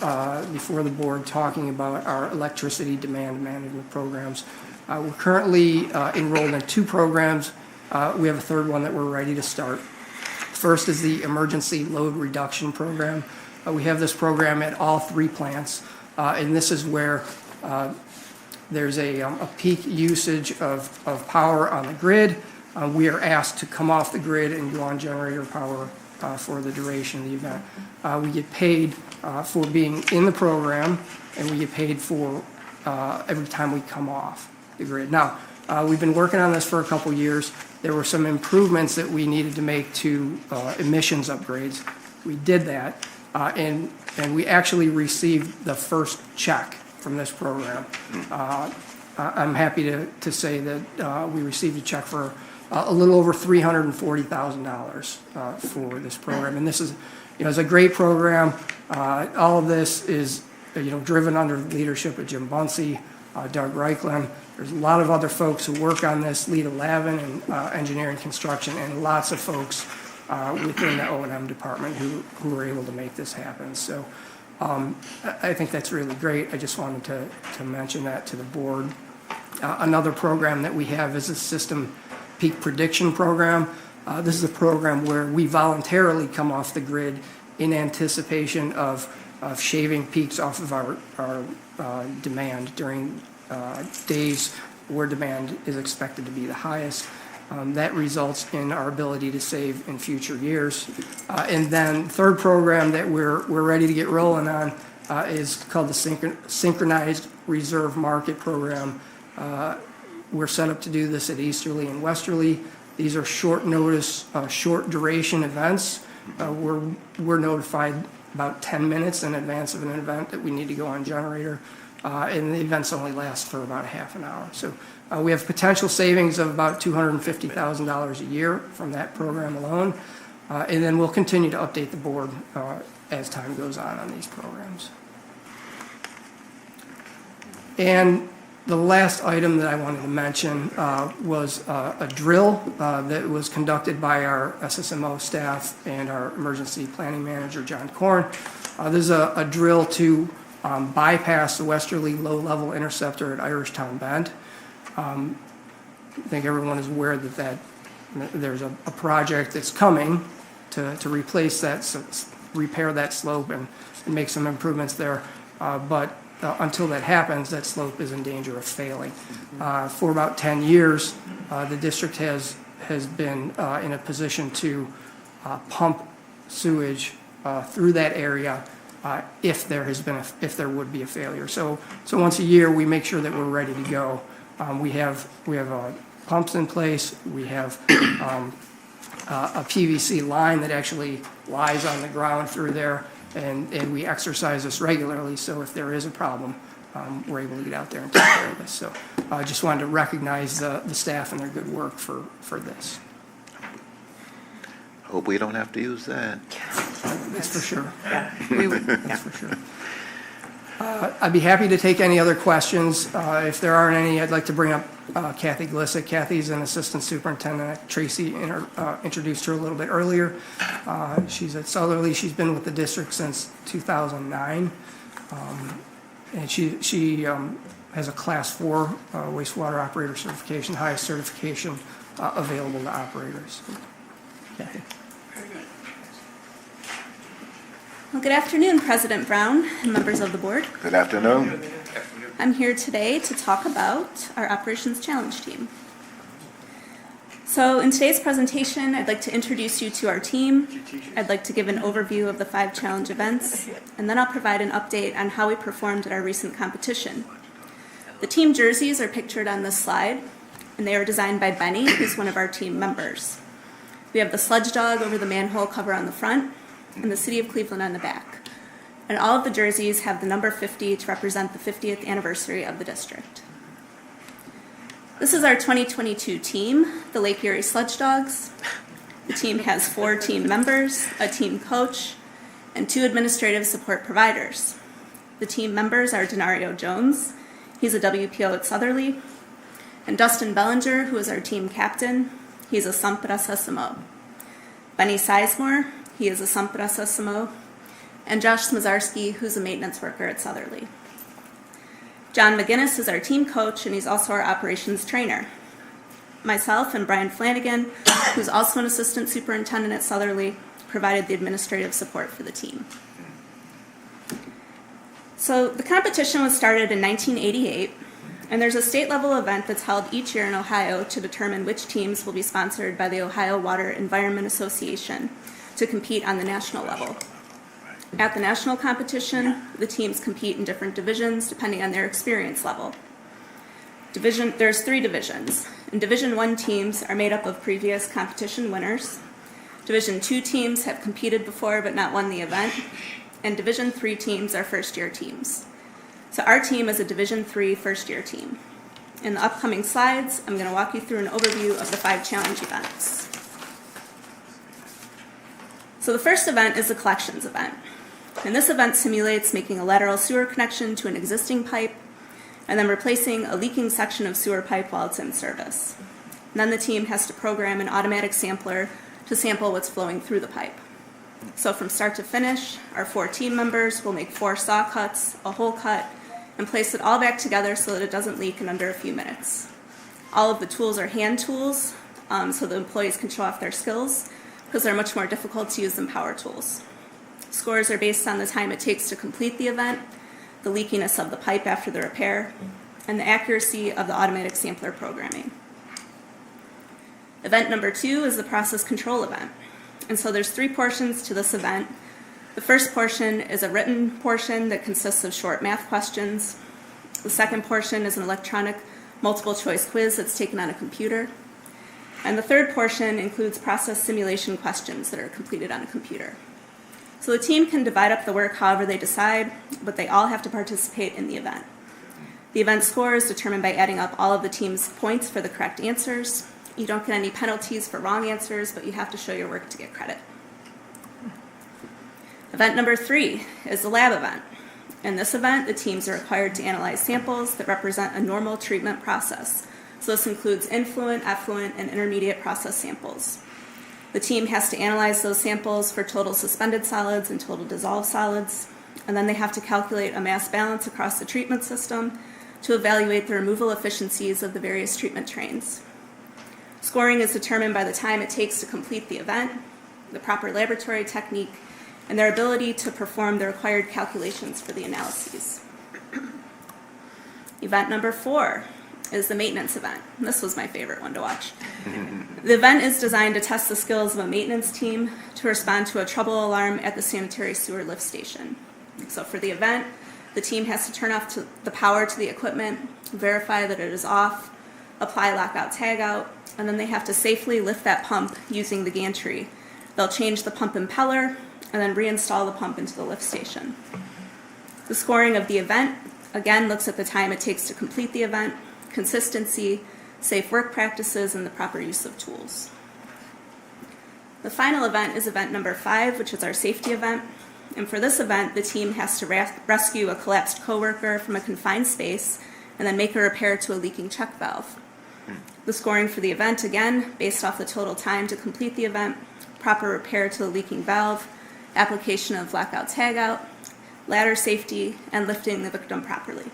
before the board talking about our electricity demand management programs. We're currently enrolled in 2 programs. We have a third one that we're ready to start. First is the Emergency Load Reduction Program. We have this program at all 3 plants, and this is where there's a peak usage of power on the grid. We are asked to come off the grid and go on generator power for the duration of the event. We get paid for being in the program, and we get paid for every time we come off the grid. Now, we've been working on this for a couple years. There were some improvements that we needed to make to emissions upgrades. We did that, and we actually received the first check from this program. I'm happy to say that we received a check for a little over $340,000 for this program, and this is, it's a great program. All of this is, driven under the leadership of Jim Bunsey, Doug Reichland. There's a lot of other folks who work on this, Lita Lavin and engineering construction, and lots of folks within the O&M department who were able to make this happen. So I think that's really great. I just wanted to mention that to the board. Another program that we have is a system peak prediction program. This is a program where we voluntarily come off the grid in anticipation of shaving peaks off of our demand during days where demand is expected to be the highest. That results in our ability to save in future years. And then third program that we're ready to get rolling on is called the Synchronized Reserve Market Program. We're set up to do this at Easterly and Westerly. These are short notice, short duration events. We're notified about 10 minutes in advance of an event that we need to go on generator. And the events only last for about half an hour. So we have potential savings of about $250,000 a year from that program alone. And then we'll continue to update the board as time goes on these programs. And the last item that I wanted to mention was a drill that was conducted by our SSMO staff and our emergency planning manager, John Korn. There's a drill to bypass the westerly low-level interceptor at Irishtown Bend. I think everyone is aware that there's a project that's coming to replace that, repair that slope and make some improvements there. But until that happens, that slope is in danger of failing. For about 10 years, the district has been in a position to pump sewage through that area if there would be a failure. So once a year, we make sure that we're ready to go. We have pumps in place. We have a PVC line that actually lies on the ground through there. And we exercise this regularly, so if there is a problem, we're able to get out there and take care of this. So I just wanted to recognize the staff and their good work for this. Hope we don't have to use that. That's for sure. Yeah. That's for sure. I'd be happy to take any other questions. If there aren't any, I'd like to bring up Kathy Glissett. Kathy's an assistant superintendent. Tracy introduced her a little bit earlier. She's at Southerly. She's been with the district since 2009. And she has a Class 4 wastewater operator certification, highest certification available to operators. Kathy. Well, good afternoon, President Brown and members of the board. Good afternoon. I'm here today to talk about our Operations Challenge team. So in today's presentation, I'd like to introduce you to our team. I'd like to give an overview of the 5 challenge events, and then I'll provide an update on how we performed at our recent competition. The team jerseys are pictured on this slide, and they are designed by Benny, who's one of our team members. We have the sludge dog over the manhole cover on the front, and the City of Cleveland on the back. And all of the jerseys have the number 50 to represent the 50th anniversary of the district. This is our 2022 team, the Lake Erie Sludge Dogs. The team has 4 team members, a team coach, and 2 administrative support providers. The team members are Denario Jones, he's a WPO at Southerly, and Dustin Bellinger, who is our team captain, he's a Sump at SSMO. Benny Sizemore, he is a Sump at SSMO, and Josh Smazarski, who's a maintenance worker at Southerly. John McGinnis is our team coach, and he's also our operations trainer. Myself and Brian Flanagan, who's also an assistant superintendent at Southerly, provided the administrative support for the team. So the competition was started in 1988, and there's a state-level event that's held each year in Ohio to determine which teams will be sponsored by the Ohio Water Environment Association to compete on the national level. At the national competition, the teams compete in different divisions depending on their experience level. There's 3 divisions. And Division 1 teams are made up of previous competition winners. Division 2 teams have competed before but not won the event. And Division 3 teams are first-year teams. So our team is a Division 3 first-year team. In the upcoming slides, I'm going to walk you through an overview of the 5 challenge events. So the first event is the collections event. And this event simulates making a lateral sewer connection to an existing pipe and then replacing a leaking section of sewer pipe while it's in service. And then the team has to program an automatic sampler to sample what's flowing through the pipe. So from start to finish, our 4 team members will make 4 saw cuts, a hole cut, and place it all back together so that it doesn't leak in under a few minutes. All of the tools are hand tools, so the employees can show off their skills, because they're much more difficult to use than power tools. Scores are based on the time it takes to complete the event, the leakiness of the pipe after the repair, and the accuracy of the automatic sampler programming. Event number 2 is the process control event. And so there's 3 portions to this event. The first portion is a written portion that consists of short math questions. The second portion is an electronic multiple choice quiz that's taken on a computer. And the third portion includes process simulation questions that are completed on a computer. So the team can divide up the work however they decide, but they all have to participate in the event. The event score is determined by adding up all of the team's points for the correct answers. You don't get any penalties for wrong answers, but you have to show your work to get credit. Event number 3 is the lab event. In this event, the teams are required to analyze samples that represent a normal treatment process. So this includes influent, effluent, and intermediate process samples. The team has to analyze those samples for total suspended solids and total dissolved solids, and then they have to calculate a mass balance across the treatment system to evaluate the removal efficiencies of the various treatment trains. Scoring is determined by the time it takes to complete the event, the proper laboratory technique, and their ability to perform the required calculations for the analyses. Event number 4 is the maintenance event. This was my favorite one to watch. The event is designed to test the skills of a maintenance team to respond to a trouble alarm at the sanitary sewer lift station. So for the event, the team has to turn off the power to the equipment, verify that it is off, apply lockout tagout, and then they have to safely lift that pump using the gantry. They'll change the pump impeller and then reinstall the pump into the lift station. The scoring of the event, again, looks at the time it takes to complete the event, consistency, safe work practices, and the proper use of tools. The final event is event number 5, which is our safety event. And for this event, the team has to rescue a collapsed coworker from a confined space and then make a repair to a leaking check valve. The scoring for the event, again, based off the total time to complete the event, proper repair to the leaking valve, application of lockout tagout, ladder safety, and lifting the victim properly.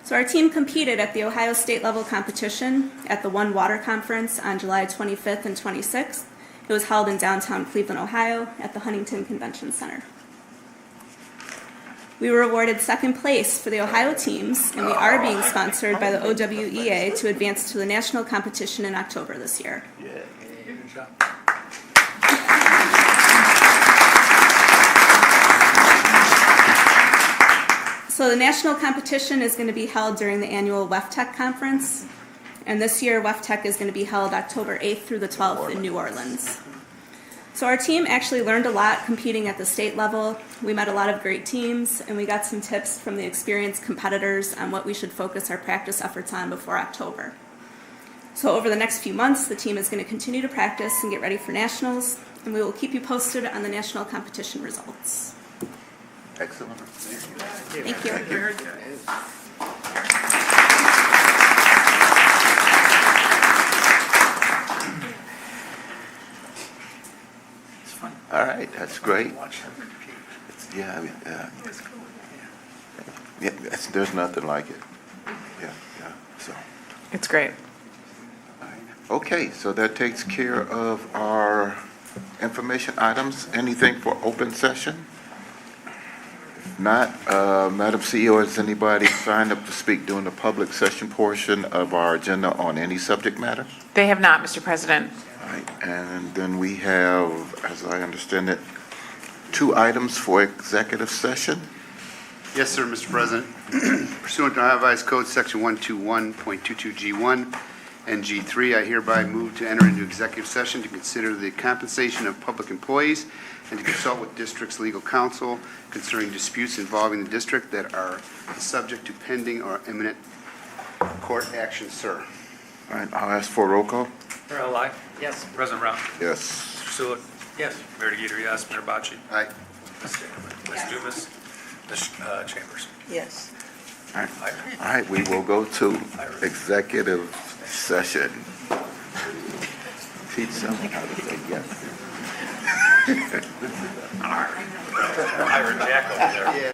So our team competed at the Ohio State level competition at the One Water Conference on July 25th and 26th. It was held in downtown Cleveland, Ohio at the Huntington Convention Center. We were awarded second place for the Ohio teams, and we are being sponsored by the OWEA to advance to the national competition in October this year. Good job. So the national competition is going to be held during the annual WEFTEC conference, and this year WEFTEC is going to be held October 8th through the 12th in New Orleans. So our team actually learned a lot competing at the state level. We met a lot of great teams, and we got some tips from the experienced competitors on what we should focus our practice efforts on before October. So over the next few months, the team is going to continue to practice and get ready for nationals, and we will keep you posted on the national competition results. Excellent. Thank you. All right, that's great. There's nothing like it. So. It's great. Okay, so that takes care of our information items. Anything for open session? If not, Madam CEO, has anybody signed up to speak during the public session portion of our agenda on any subject matter? They have not, Mr. President. All right, and then we have, as I understand it, 2 items for executive session. Yes, sir, Mr. President. Pursuant to Ohio Revised Code, Section 121.22G1 and G3, I hereby move to enter into executive session to consider the compensation of public employees and to consult with district's legal counsel concerning disputes involving the district that are subject to pending or imminent court action, sir. All right, I'll ask for a roll call. Mayor Lai? Yes. President Brown? Yes. Mr. Sulik? Yes. Mayor DeGeeter, yes. Mayor Bocci? Aye. Ms. Dumas? Ms. Chambers? Yes. All right, we will go to executive session. Teach someone how to say yes. Ira Jack over there.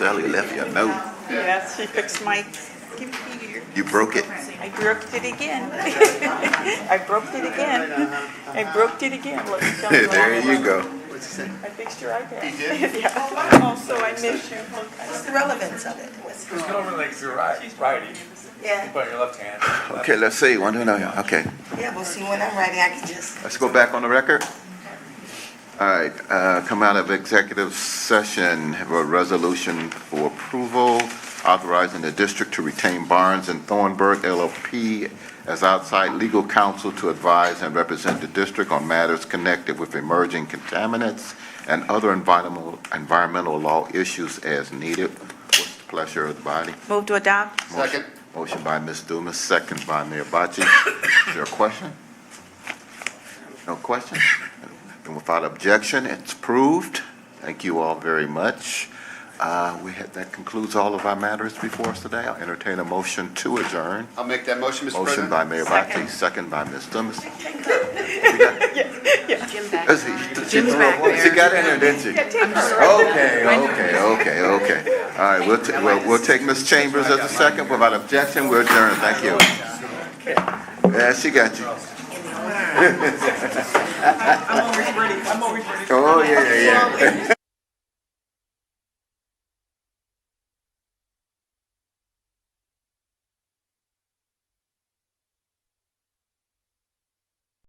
Sally left you a note. Yes, she fixed my computer. You broke it. I broke it again. I broke it again. I broke it again. Look, tell me what There you go. I fixed your iPad. He did? Yeah. Also, I miss you. What's the relevance of it? Just go over like your righty. Yeah. Put it on your left hand. Okay, let's see. One, two, no, okay. Yeah, we'll see when I'm ready. I can just. Let's go back on the record. All right, come out of executive session, have a resolution for approval authorizing the district to retain Barnes and Thornburg LLP as outside legal counsel to advise and represent the district on matters connected with emerging contaminants and other environmental law issues as needed. What's the pleasure of the body? Move to adopt. Second. Motion by Ms. Dumas, second by Mayor Bocci. Is there a question? No question? And without objection, it's approved. Thank you all very much. That concludes all of our matters before us today. I'll entertain a motion to adjourn. I'll make that motion, Mr. Motion President. by Mayor Bocci, second by Ms. Dumas. Jim back. Jim's back there. She got in there, didn't she? Okay. All right, we'll take Ms. Chambers as a second. Without objection, we're adjourned. Thank you. Yeah, she got you. I'm always ready. Oh, yeah.